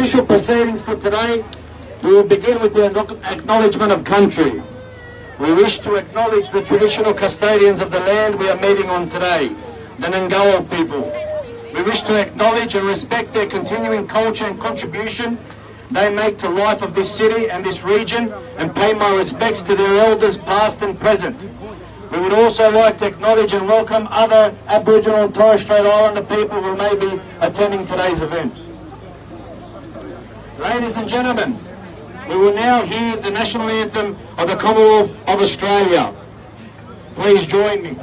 official proceedings for today, we will begin with the acknowledgement of country. We wish to acknowledge the traditional custodians of the land we are meeting on today, the Ngawal people. We wish to acknowledge and respect their continuing culture and contribution they make to life of this city and this region, and pay my respects to their elders past and present. We would also like to acknowledge and welcome other Aboriginal and Torres Strait Islander people who may be attending today's event. Ladies and gentlemen, we will now hear the national anthem of the Commonwealth of Australia. Please join me.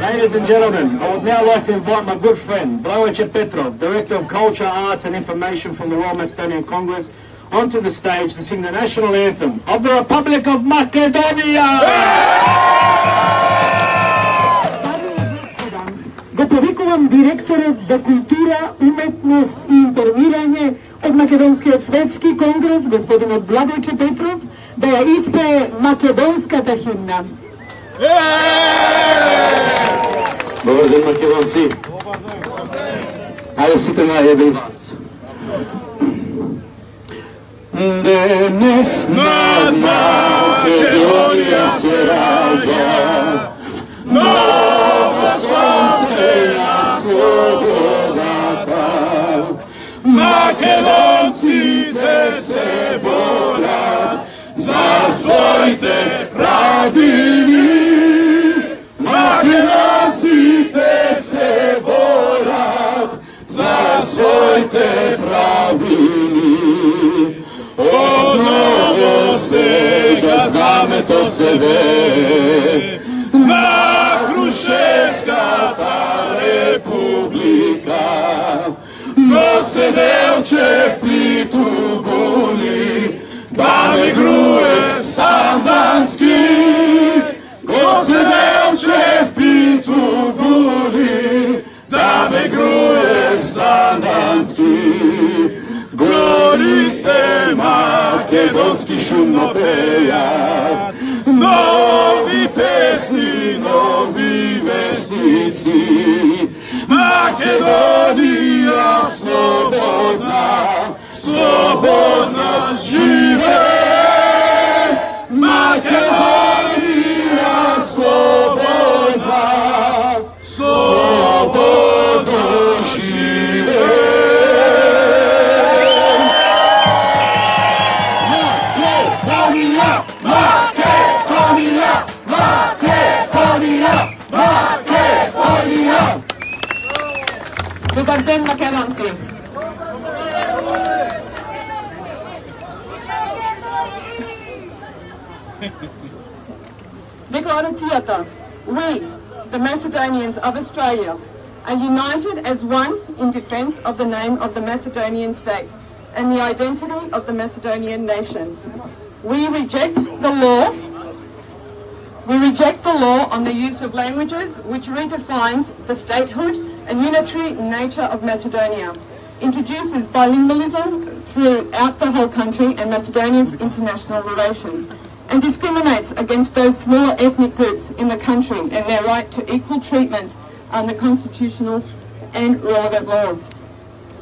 Ladies and gentlemen, I would now like to invite my good friend, Blagoje Petrov, Director of Culture, Arts and Information from the Royal Macedonian Congress, onto the stage to sing the national anthem of the Republic of Macedonia! Го повикувам директорот за култура, уметност и информирање од Македонскиот светски конгрес, господинот Благојче Петров, да ја испее македонската химна. Добар ден, македонци! Ајде сите на еден глас. Денес над Македонија се раѓа ново сонце на слободата. Македонците се борат за своите правини. Македонците се борат за своите правини. Отново сега знамето се вее на Крушевската република. Гоце Делчев притубули да не груе в Сандански. Гоце Делчев притубули да ме груе в Сандански. Горите македонски шумно пеят нови песни, нови вестници. Македонија слободна, слободна живее. Македонија слободна, слободно живее. Добар ден, македонци! Декларацијата. We, the Macedonians of Australia, are united as one in defence of the name of the Macedonian state and the identity of the Macedonian nation. We reject the law on the use of languages which redefines the statehood and unitary nature of Macedonia. introduces bilingualism throughout the whole country and Macedonia's international relations, and discriminates against those smaller ethnic groups in the country and their right to equal treatment under constitutional and relevant laws.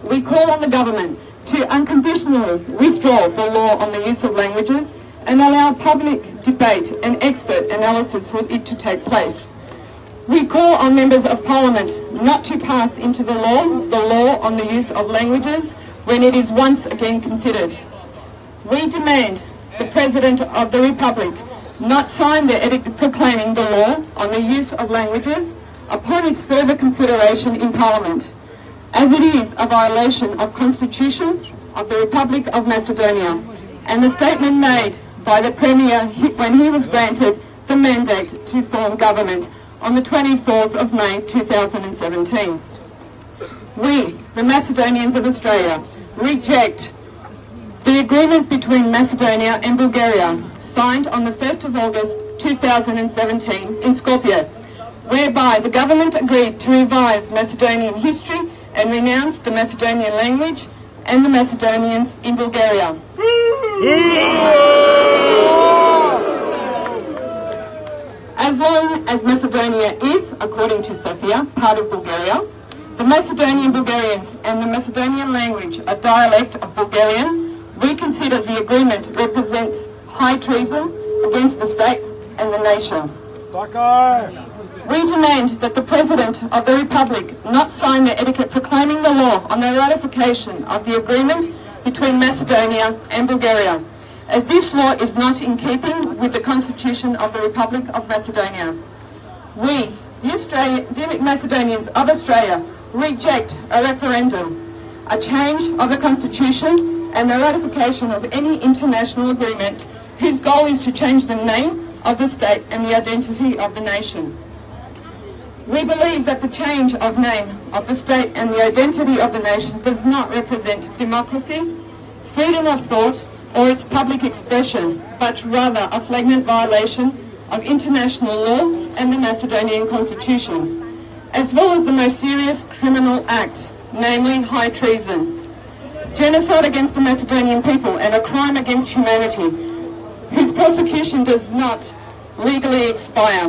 We call on the government to unconditionally withdraw the law on the use of languages and allow public debate and expert analysis for it to take place. We call on members of Parliament not to pass into the law on the use of languages when it is once again considered. We demand the President of the Republic not sign the edict proclaiming the law on the use of languages upon its further consideration in Parliament, as it is a violation of Constitution of the Republic of Macedonia and the statement made by the Premier when he was granted the mandate to form government on the 24th of May 2017. We, the Macedonians of Australia, reject the agreement between Macedonia and Bulgaria, signed on the 1st of August 2017 in Skopje, whereby the government agreed to revise Macedonian history and renounce the Macedonian language and the Macedonians in Bulgaria. As long as Macedonia is, according to Sofia, part of Bulgaria, the Macedonian Bulgarians and the Macedonian language, a dialect of Bulgarian, we consider the agreement represents high treason against the state and the nation. We demand that the President of the Republic not sign the edict proclaiming the law on the ratification of the agreement between Macedonia and Bulgaria, as this law is not in keeping with the Constitution of the Republic of Macedonia. We, the Macedonians of Australia, reject a referendum, a change of the Constitution and the ratification of any international agreement whose goal is to change the name of the state and the identity of the nation. We believe that the change of name of the state and the identity of the nation does not represent democracy, freedom of thought, or its public expression, but rather a flagrant violation of international law and the Macedonian Constitution, as well as the most serious criminal act, namely high treason, genocide against the Macedonian people and a crime against humanity, whose prosecution does not legally expire.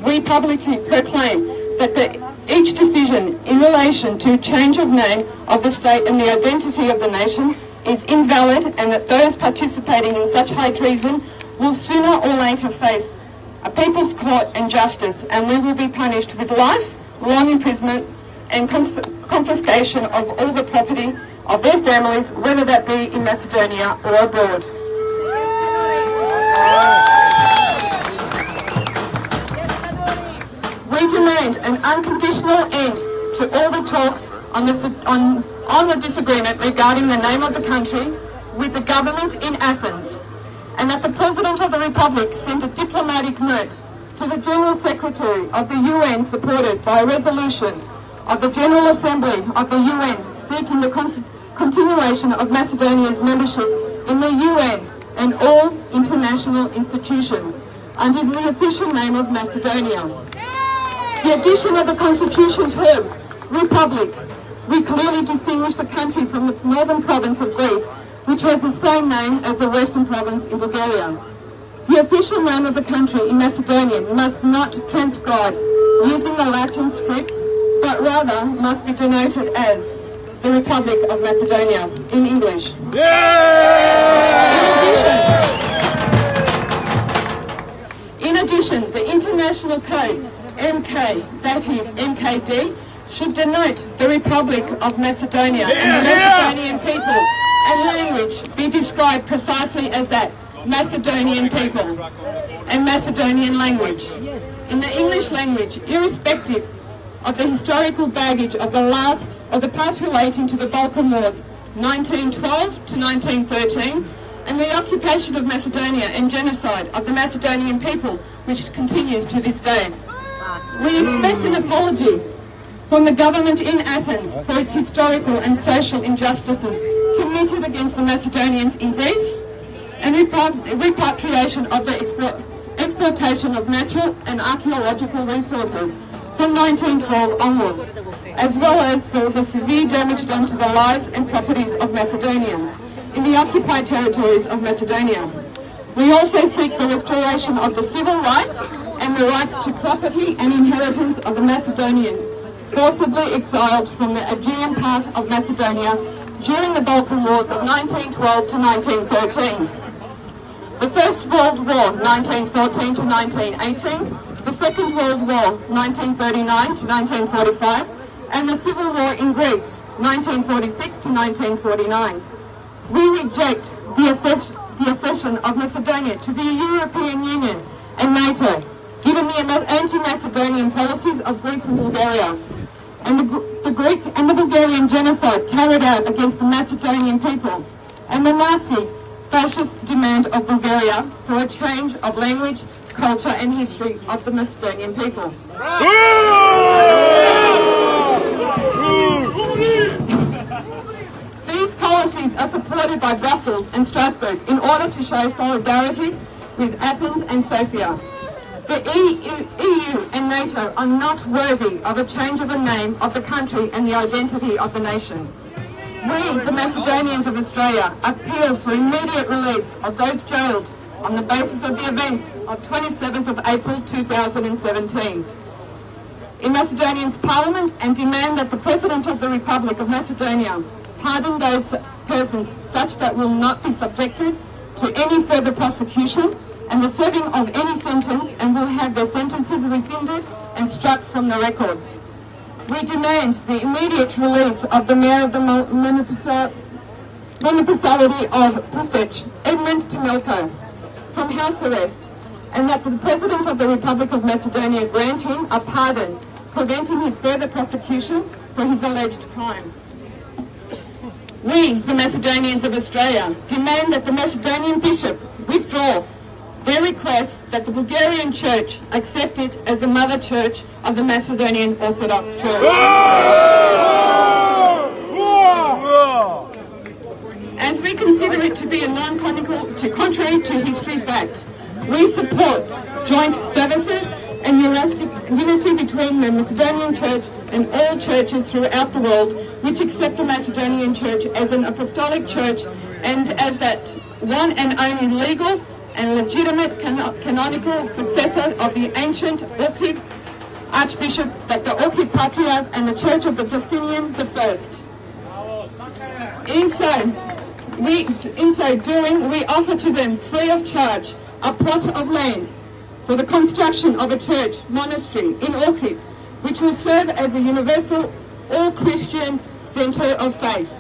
We publicly proclaim that each decision in relation to change of name of the state and the identity of the nation is invalid, and that those participating in such high treason will sooner or later face a people's court and justice, and we will be punished with life, long imprisonment and confiscation of all the property of their families, whether that be in Macedonia or abroad. We demand an unconditional end to all the talks on the disagreement regarding the name of the country with the government in Athens, and that the President of the Republic send a diplomatic note to the General Secretary of the UN, supported by a resolution of the General Assembly of the UN seeking the continuation of Macedonia's membership in the UN and all international institutions under the official name of Macedonia. The addition of the Constitution term, Republic, we clearly distinguish the country from the northern province of Greece, which has the same name as the western province in Bulgaria. The official name of the country in Macedonian must not transcribe using the Latin script, but rather must be denoted as the Republic of Macedonia in English. In addition, the international code MK, that is MKD, should denote the Republic of Macedonia and the Macedonian people and language be described precisely as that, Macedonian people and Macedonian language. In the English language, irrespective of the historical baggage of the past relating to the Balkan Wars 1912 to 1913 and the occupation of Macedonia and genocide of the Macedonian people, which continues to this day. We expect an apology from the government in Athens for its historical and social injustices committed against the Macedonians in Greece, and repatriation of the exploitation of natural and archaeological resources from 1912 onwards, as well as for the severe damage done to the lives and properties of Macedonians in the occupied territories of Macedonia. We also seek the restoration of the civil rights and the rights to property and inheritance of the Macedonians forcibly exiled from the Aegean part of Macedonia during the Balkan Wars of 1912 to 1913. The First World War, 1914 to 1918, the Second World War, 1939 to 1945, and the Civil War in Greece, 1946 to 1949. We reject the accession of Macedonia to the European Union and NATO, given the anti-Macedonian policies of Greece and Bulgaria, and the Greek and the Bulgarian genocide carried out against the Macedonian people, and the Nazi fascist demand of Bulgaria for a change of language, culture and history of the Macedonian people. These policies are supported by Brussels and Strasbourg in order to show solidarity with Athens and Sofia. The EU and NATO are not worthy of a change of the name of the country and the identity of the nation. We, the Macedonians of Australia, appeal for immediate release of those jailed on the basis of the events of 27th of April 2017 in Macedonia's Parliament, and demand that the President of the Republic of Macedonia pardon those persons such that will not be subjected to any further prosecution and the serving of any sentence, and will have their sentences rescinded and struck from the records. We demand the immediate release of the Mayor of the Municipality of Pristec, Edmund Temelko, from house arrest, and that the President of the Republic of Macedonia grant him a pardon, preventing his further prosecution for his alleged crime. We, the Macedonians of Australia, demand that the Macedonian bishop withdraw their request that the Bulgarian Church accept it as the mother church of the Macedonian Orthodox Church. As we consider it to be a contrary to history fact, we support joint services and unity between the Macedonian Church and all churches throughout the world which accept the Macedonian Church as an apostolic church and as that one and only legal and legitimate canonical successor of the ancient Orchid Archbishop, that the Orchid Patriarch and the Church of the Justinian I. In so doing, we offer to them free of charge a plot of land for the construction of a church monastery in Orchid, which will serve as a universal all-Christian centre of faith.